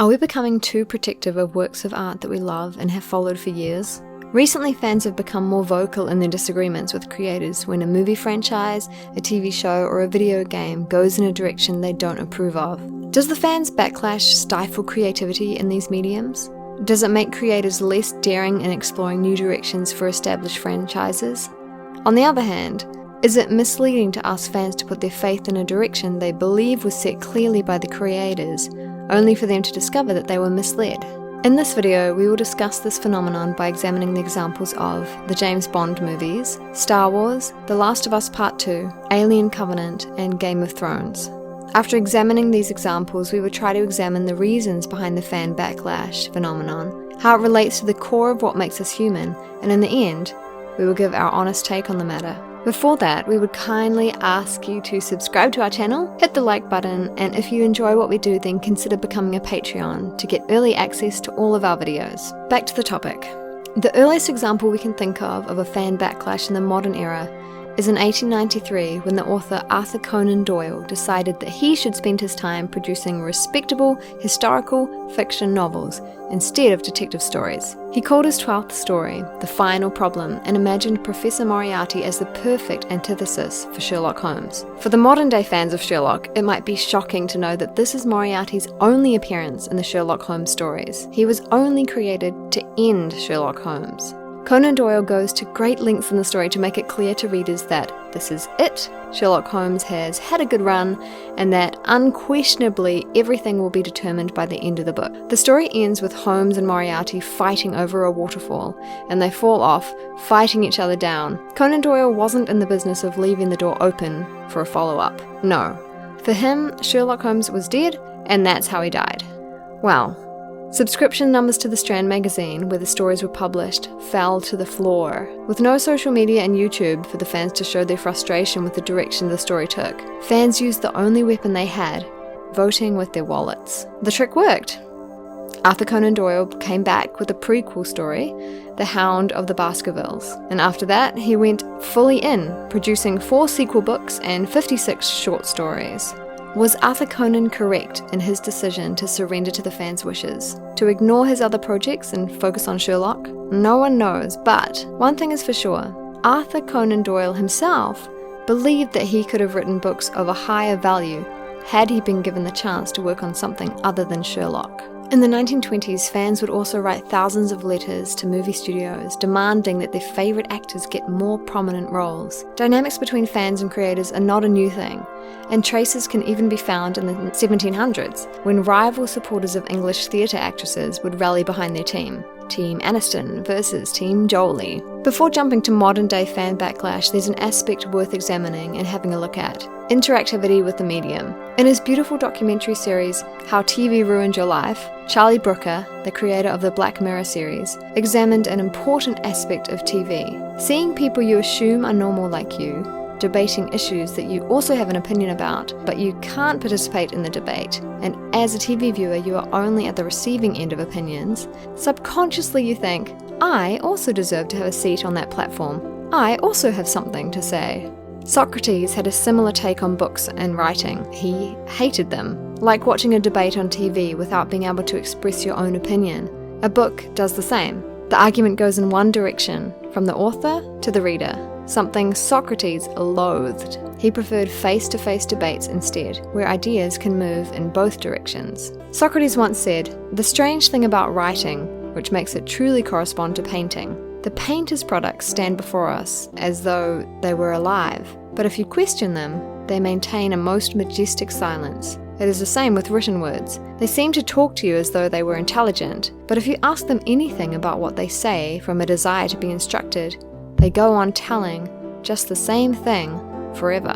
Are we becoming too protective of works of art that we love and have followed for years? Recently, fans have become more vocal in their disagreements with creators when a movie franchise, a TV show, or a video game goes in a direction they don't approve of. Does the fans' backlash stifle creativity in these mediums? Does it make creators less daring in exploring new directions for established franchises? On the other hand, is it misleading to ask fans to put their faith in a direction they believe was set clearly by the creators, only for them to discover that they were misled? In this video, we will discuss this phenomenon by examining the examples of the James Bond movies, Star Wars, The Last of Us Part 2, Alien Covenant, and Game of Thrones. After examining these examples, we will try to examine the reasons behind the fan backlash phenomenon, how it relates to the core of what makes us human, and in the end, we will give our honest take on the matter. Before that, we would kindly ask you to subscribe to our channel, hit the like button, and if you enjoy what we do, then consider becoming a Patreon to get early access to all of our videos. Back to the topic. The earliest example we can think of a fan backlash in the modern era is in 1893 when the author Arthur Conan Doyle decided that he should spend his time producing respectable historical fiction novels instead of detective stories. He called his 12th story The Final Problem and imagined Professor Moriarty as the perfect antithesis for Sherlock Holmes. For the modern day fans of Sherlock, it might be shocking to know that this is Moriarty's only appearance in the Sherlock Holmes stories. He was only created to end Sherlock Holmes. Conan Doyle goes to great lengths in the story to make it clear to readers that this is it, Sherlock Holmes has had a good run, and that unquestionably everything will be determined by the end of the book. The story ends with Holmes and Moriarty fighting over a waterfall, and they fall off, fighting each other down. Conan Doyle wasn't in the business of leaving the door open for a follow-up. No. For him, Sherlock Holmes was dead, and that's how he died. Well, subscription numbers to the Strand magazine, where the stories were published, fell to the floor. With no social media and YouTube for the fans to show their frustration with the direction the story took, fans used the only weapon they had, voting with their wallets. The trick worked. Arthur Conan Doyle came back with a prequel story, The Hound of the Baskervilles, and after that he went fully in, producing 4 sequel books and 56 short stories. Was Arthur Conan correct in his decision to surrender to the fans' wishes? To ignore his other projects and focus on Sherlock? No one knows, but one thing is for sure. Arthur Conan Doyle himself believed that he could have written books of a higher value had he been given the chance to work on something other than Sherlock. In the 1920s, fans would also write thousands of letters to movie studios demanding that their favourite actors get more prominent roles. Dynamics between fans and creators are not a new thing, and traces can even be found in the 1700s, when rival supporters of English theatre actresses would rally behind their team. Team Aniston versus Team Jolie. Before jumping to modern-day fan backlash, there's an aspect worth examining and having a look at: interactivity with the medium. In his beautiful documentary series, How TV Ruined Your Life, Charlie Brooker, the creator of the Black Mirror series, examined an important aspect of TV. Seeing people you assume are normal like you, debating issues that you also have an opinion about, but you can't participate in the debate, and as a TV viewer you are only at the receiving end of opinions, subconsciously you think, I also deserve to have a seat on that platform. I also have something to say. Socrates had a similar take on books and writing. He hated them. Like watching a debate on TV without being able to express your own opinion. A book does the same. The argument goes in one direction, from the author to the reader. Something Socrates loathed. He preferred face-to-face debates instead, where ideas can move in both directions. Socrates once said, "The strange thing about writing, which makes it truly correspond to painting, the painter's products stand before us as though they were alive, but if you question them, they maintain a most majestic silence. It is the same with written words. They seem to talk to you as though they were intelligent, but if you ask them anything about what they say from a desire to be instructed, they go on telling just the same thing forever."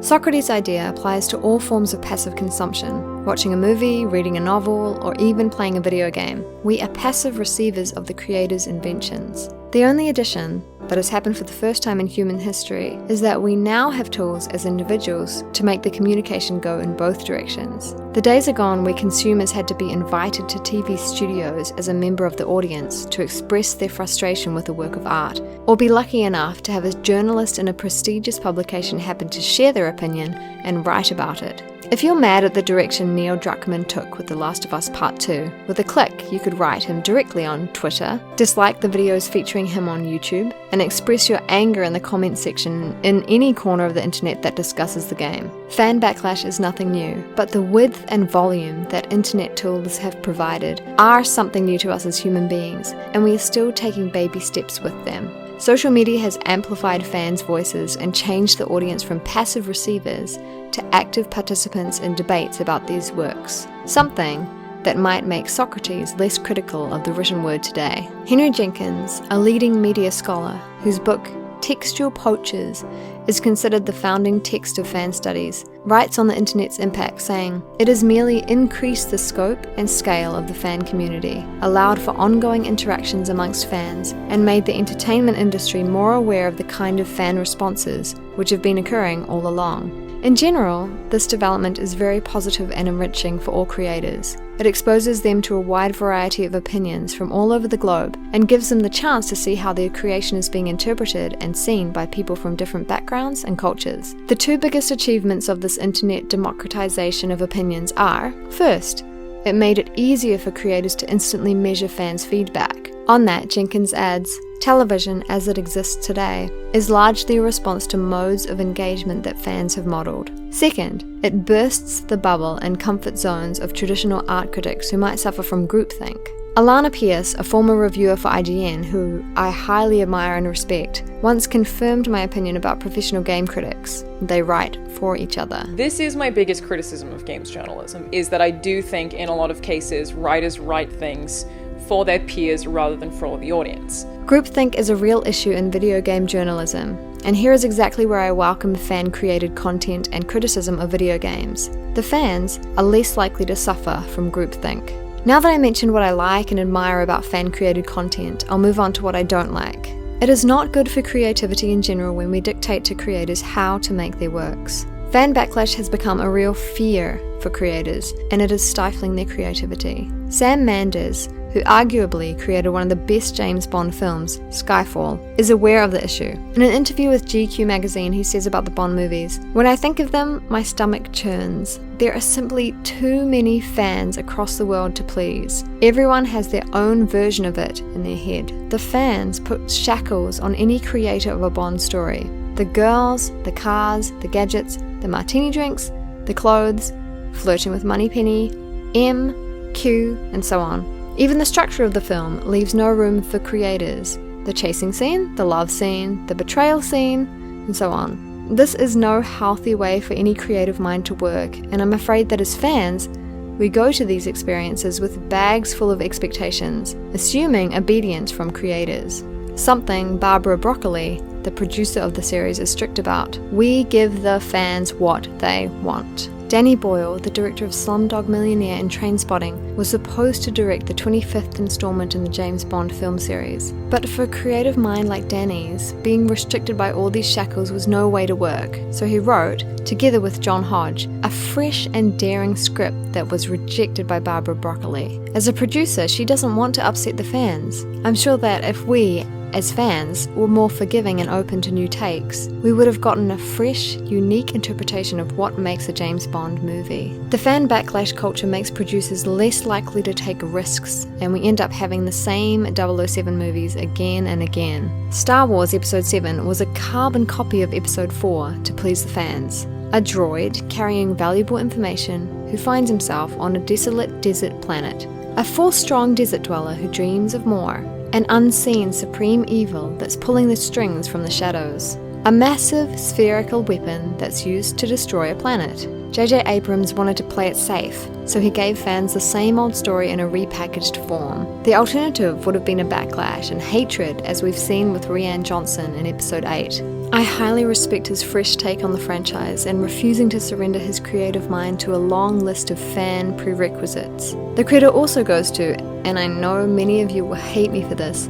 Socrates' idea applies to all forms of passive consumption, watching a movie, reading a novel, or even playing a video game. We are passive receivers of the creator's inventions. The only addition that has happened for the first time in human history is that we now have tools as individuals to make the communication go in both directions. The days are gone where consumers had to be invited to TV studios as a member of the audience to express their frustration with a work of art, or be lucky enough to have a journalist in a prestigious publication happen to share their opinion and write about it. If you're mad at the direction Neil Druckmann took with The Last of Us Part 2, with a click you could write him directly on Twitter, dislike the videos featuring him on YouTube, and express your anger in the comments section in any corner of the internet that discusses the game. Fan backlash is nothing new, but the width and volume that internet tools have provided are something new to us as human beings, and we are still taking baby steps with them. Social media has amplified fans' voices and changed the audience from passive receivers to active participants in debates about these works, something that might make Socrates less critical of the written word today. Henry Jenkins, a leading media scholar whose book Textual Poachers is considered the founding text of fan studies, writes on the internet's impact, saying, "It has merely increased the scope and scale of the fan community, allowed for ongoing interactions amongst fans, and made the entertainment industry more aware of the kind of fan responses which have been occurring all along." In general, this development is very positive and enriching for all creators. It exposes them to a wide variety of opinions from all over the globe and gives them the chance to see how their creation is being interpreted and seen by people from different backgrounds and cultures. The two biggest achievements of this internet democratization of opinions are, first, it made it easier for creators to instantly measure fans' feedback. On that, Jenkins adds, television, as it exists today, is largely a response to modes of engagement that fans have modelled. Second, it bursts the bubble and comfort zones of traditional art critics who might suffer from groupthink. Alana Pierce, a former reviewer for IGN, who I highly admire and respect, once confirmed my opinion about professional game critics. They write for each other. This is my biggest criticism of games journalism, is that I do think in a lot of cases writers write things for their peers rather than for the audience. Groupthink is a real issue in video game journalism, and here is exactly where I welcome fan-created content and criticism of video games. The fans are less likely to suffer from groupthink. Now that I mentioned what I like and admire about fan-created content, I'll move on to what I don't like. It is not good for creativity in general when we dictate to creators how to make their works. Fan backlash has become a real fear for creators, and it is stifling their creativity. Sam Mendes, who arguably created one of the best James Bond films, Skyfall, is aware of the issue. In an interview with GQ magazine, he says about the Bond movies, "When I think of them, my stomach churns. There are simply too many fans across the world to please. Everyone has their own version of it in their head. The fans put shackles on any creator of a Bond story. The girls, the cars, the gadgets, the martini drinks, the clothes, flirting with Moneypenny, M, Q, and so on. Even the structure of the film leaves no room for creators. The chasing scene, the love scene, the betrayal scene, and so on. This is no healthy way for any creative mind to work, and I'm afraid that as fans, we go to these experiences with bags full of expectations, assuming obedience from creators. Something Barbara Broccoli, the producer of the series, is strict about. We give the fans what they want. Danny Boyle, the director of Slumdog Millionaire and Trainspotting, was supposed to direct the 25th installment in the James Bond film series. But for a creative mind like Danny's, being restricted by all these shackles was no way to work. So he wrote, together with John Hodge, a fresh and daring script that was rejected by Barbara Broccoli. As a producer, she doesn't want to upset the fans. I'm sure that if we, as fans, were more forgiving and open to new takes, we would have gotten a fresh, unique interpretation of what makes a James Bond movie. The fan backlash culture makes producers less likely to take risks, and we end up having the same 007 movies again and again. Star Wars Episode 7 was a carbon copy of Episode 4 to please the fans. A droid carrying valuable information who finds himself on a desolate desert planet. A force-strong desert dweller who dreams of more. An unseen supreme evil that's pulling the strings from the shadows. A massive spherical weapon that's used to destroy a planet. J.J. Abrams wanted to play it safe, so he gave fans the same old story in a repackaged form. The alternative would have been a backlash and hatred, as we've seen with Rian Johnson in Episode 8. I highly respect his fresh take on the franchise and refusing to surrender his creative mind to a long list of fan prerequisites. The credit also goes to, and I know many of you will hate me for this,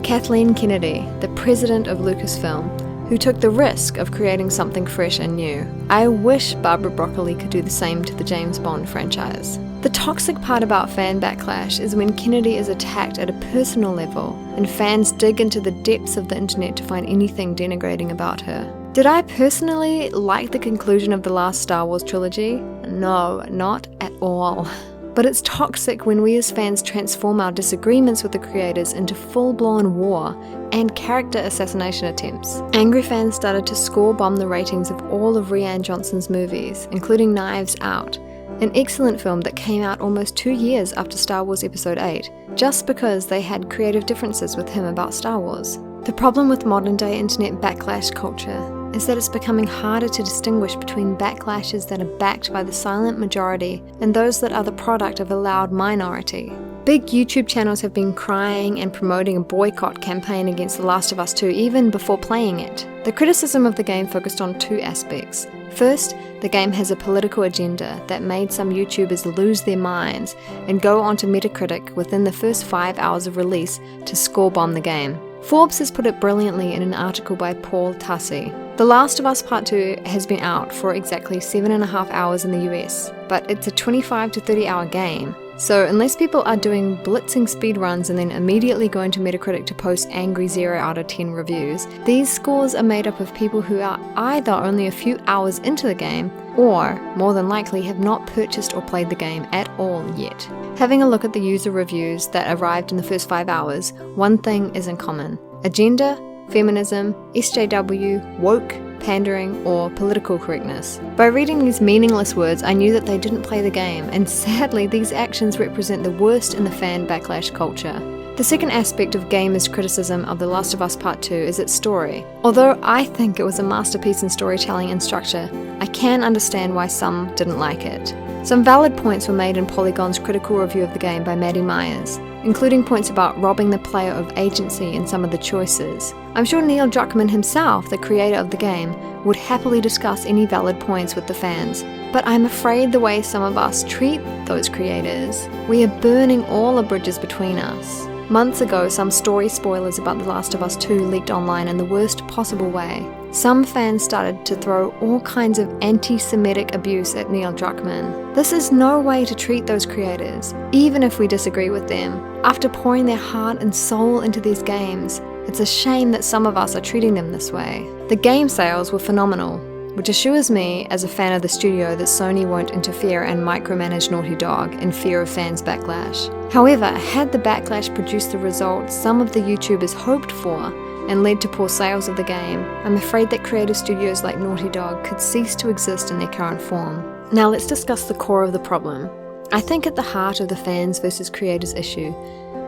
Kathleen Kennedy, the president of Lucasfilm, who took the risk of creating something fresh and new. I wish Barbara Broccoli could do the same to the James Bond franchise. The toxic part about fan backlash is when Kennedy is attacked at a personal level, and fans dig into the depths of the internet to find anything denigrating about her. Did I personally like the conclusion of the last Star Wars trilogy? No, not at all. But it's toxic when we as fans transform our disagreements with the creators into full-blown war and character assassination attempts. Angry fans started to score bomb the ratings of all of Rian Johnson's movies, including Knives Out, an excellent film that came out almost 2 years after Star Wars Episode 8, just because they had creative differences with him about Star Wars. The problem with modern-day internet backlash culture is that it's becoming harder to distinguish between backlashes that are backed by the silent majority and those that are the product of a loud minority. Big YouTube channels have been crying and promoting a boycott campaign against The Last of Us 2 even before playing it. The criticism of the game focused on two aspects. First, the game has a political agenda that made some YouTubers lose their minds and go onto Metacritic within the first 5 hours of release to score bomb the game. Forbes has put it brilliantly in an article by Paul Tassi. The Last of Us Part 2 has been out for exactly 7.5 hours in the US, but it's a 25 to 30 hour game. So unless people are doing blitzing speedruns and then immediately going to Metacritic to post angry 0 out of 10 reviews, these scores are made up of people who are either only a few hours into the game or, more than likely, have not purchased or played the game at all yet. Having a look at the user reviews that arrived in the first 5 hours, one thing is in common: agenda, feminism, SJW, woke, pandering, or political correctness. By reading these meaningless words, I knew that they didn't play the game, and sadly these actions represent the worst in the fan backlash culture. The second aspect of gamers' criticism of The Last of Us Part 2 is its story. Although I think it was a masterpiece in storytelling and structure, I can understand why some didn't like it. Some valid points were made in Polygon's critical review of the game by Maddie Myers, including points about robbing the player of agency in some of the choices. I'm sure Neil Druckmann himself, the creator of the game, would happily discuss any valid points with the fans, but I'm afraid the way some of us treat those creators, we are burning all the bridges between us. Months ago, some story spoilers about The Last of Us 2 leaked online in the worst possible way. Some fans started to throw all kinds of anti-Semitic abuse at Neil Druckmann. This is no way to treat those creators, even if we disagree with them. After pouring their heart and soul into these games, it's a shame that some of us are treating them this way. The game sales were phenomenal, which assures me, as a fan of the studio, that Sony won't interfere and micromanage Naughty Dog in fear of fans' backlash. However, had the backlash produced the results some of the YouTubers hoped for and led to poor sales of the game, I'm afraid that creative studios like Naughty Dog could cease to exist in their current form. Now let's discuss the core of the problem. I think at the heart of the fans versus creators issue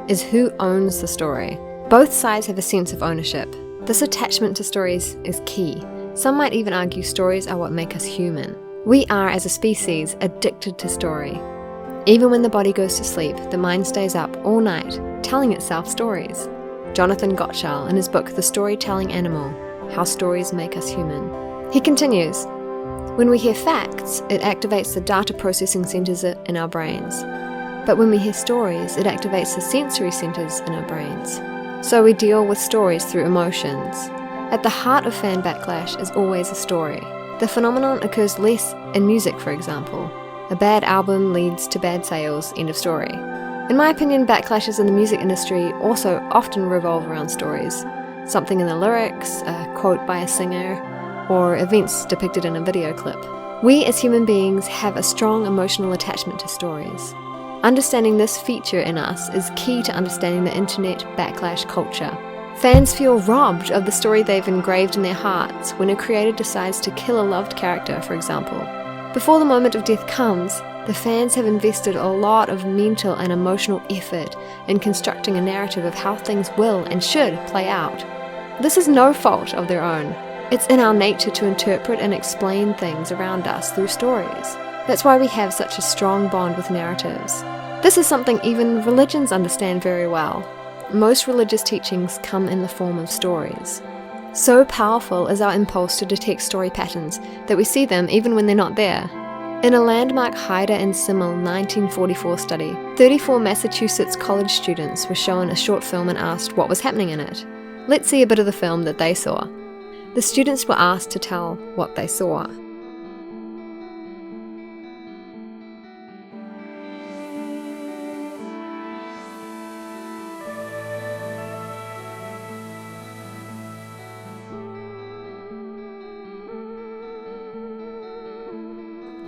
is who owns the story. Both sides have a sense of ownership. This attachment to stories is key. Some might even argue stories are what make us human. We are, as a species, addicted to story. Even when the body goes to sleep, the mind stays up all night, telling itself stories. Jonathan Gottschall, in his book The Storytelling Animal, How Stories Make Us Human. He continues, when we hear facts, it activates the data processing centers in our brains. But when we hear stories, it activates the sensory centers in our brains. So we deal with stories through emotions. At the heart of fan backlash is always a story. The phenomenon occurs less in music, for example. A bad album leads to bad sales, end of story. In my opinion, backlashes in the music industry also often revolve around stories. Something in the lyrics, a quote by a singer, or events depicted in a video clip. We as human beings have a strong emotional attachment to stories. Understanding this feature in us is key to understanding the internet backlash culture. Fans feel robbed of the story they've engraved in their hearts when a creator decides to kill a loved character, for example. Before the moment of death comes, the fans have invested a lot of mental and emotional effort in constructing a narrative of how things will and should play out. This is no fault of their own. It's in our nature to interpret and explain things around us through stories. That's why we have such a strong bond with narratives. This is something even religions understand very well. Most religious teachings come in the form of stories. So powerful is our impulse to detect story patterns that we see them even when they're not there. In a landmark Hyder and Simmel 1944 study, 34 Massachusetts college students were shown a short film and asked what was happening in it. Let's see a bit of the film that they saw. The students were asked to tell what they saw.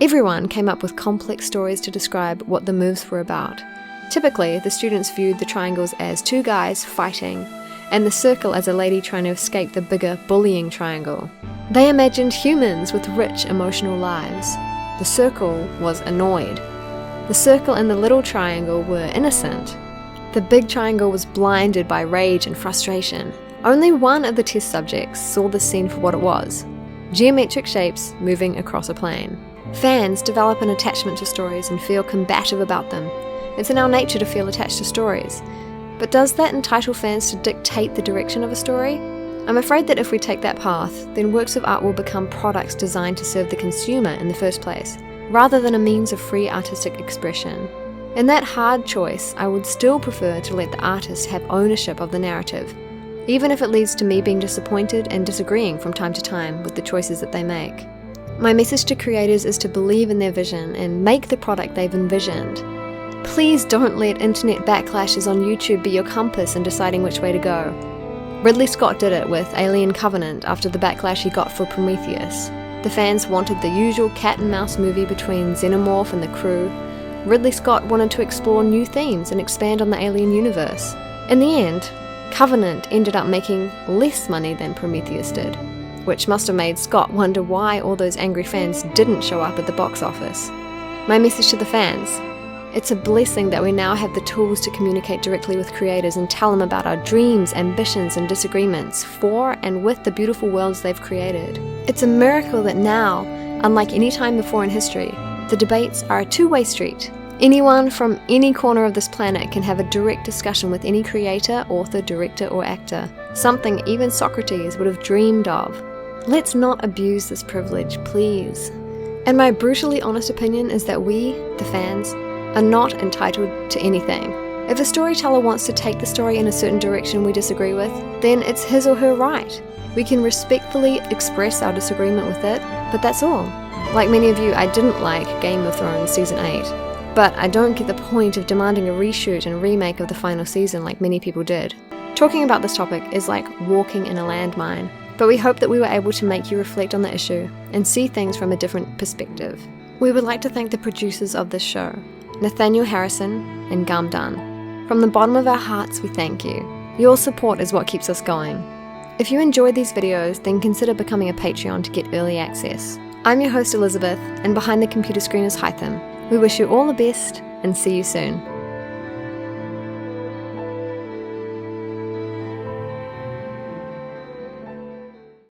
Everyone came up with complex stories to describe what the moves were about. Typically, the students viewed the triangles as two guys fighting, and the circle as a lady trying to escape the bigger, bullying triangle. They imagined humans with rich emotional lives. The circle was annoyed. The circle and the little triangle were innocent. The big triangle was blinded by rage and frustration. Only one of the test subjects saw the scene for what it was: geometric shapes moving across a plane. Fans develop an attachment to stories and feel combative about them. It's in our nature to feel attached to stories. But does that entitle fans to dictate the direction of a story? I'm afraid that if we take that path, then works of art will become products designed to serve the consumer in the first place, rather than a means of free artistic expression. In that hard choice, I would still prefer to let the artist have ownership of the narrative, even if it leads to me being disappointed and disagreeing from time to time with the choices that they make. My message to creators is to believe in their vision and make the product they've envisioned. Please don't let internet backlashes on YouTube be your compass in deciding which way to go. Ridley Scott did it with Alien Covenant after the backlash he got for Prometheus. The fans wanted the usual cat and mouse movie between Xenomorph and the crew. Ridley Scott wanted to explore new themes and expand on the Alien universe. In the end, Covenant ended up making less money than Prometheus did, which must have made Scott wonder why all those angry fans didn't show up at the box office. My message to the fans: it's a blessing that we now have the tools to communicate directly with creators and tell them about our dreams, ambitions, and disagreements for and with the beautiful worlds they've created. It's a miracle that now, unlike any time before in history, the debates are a two-way street. Anyone from any corner of this planet can have a direct discussion with any creator, author, director, or actor, something even Socrates would have dreamed of. Let's not abuse this privilege, please. And my brutally honest opinion is that we, the fans, are not entitled to anything. If a storyteller wants to take the story in a certain direction we disagree with, then it's his or her right. We can respectfully express our disagreement with it, but that's all. Like many of you, I didn't like Game of Thrones Season 8, but I don't get the point of demanding a reshoot and remake of the final season like many people did. Talking about this topic is like walking in a landmine, but we hope that we were able to make you reflect on the issue and see things from a different perspective. We would like to thank the producers of this show, Nathaniel Harrison and Gum Dunn. From the bottom of our hearts, we thank you. Your support is what keeps us going. If you enjoyed these videos, then consider becoming a Patreon to get early access. I'm your host Elizabeth, and behind the computer screen is Hytham. We wish you all the best, and see you soon.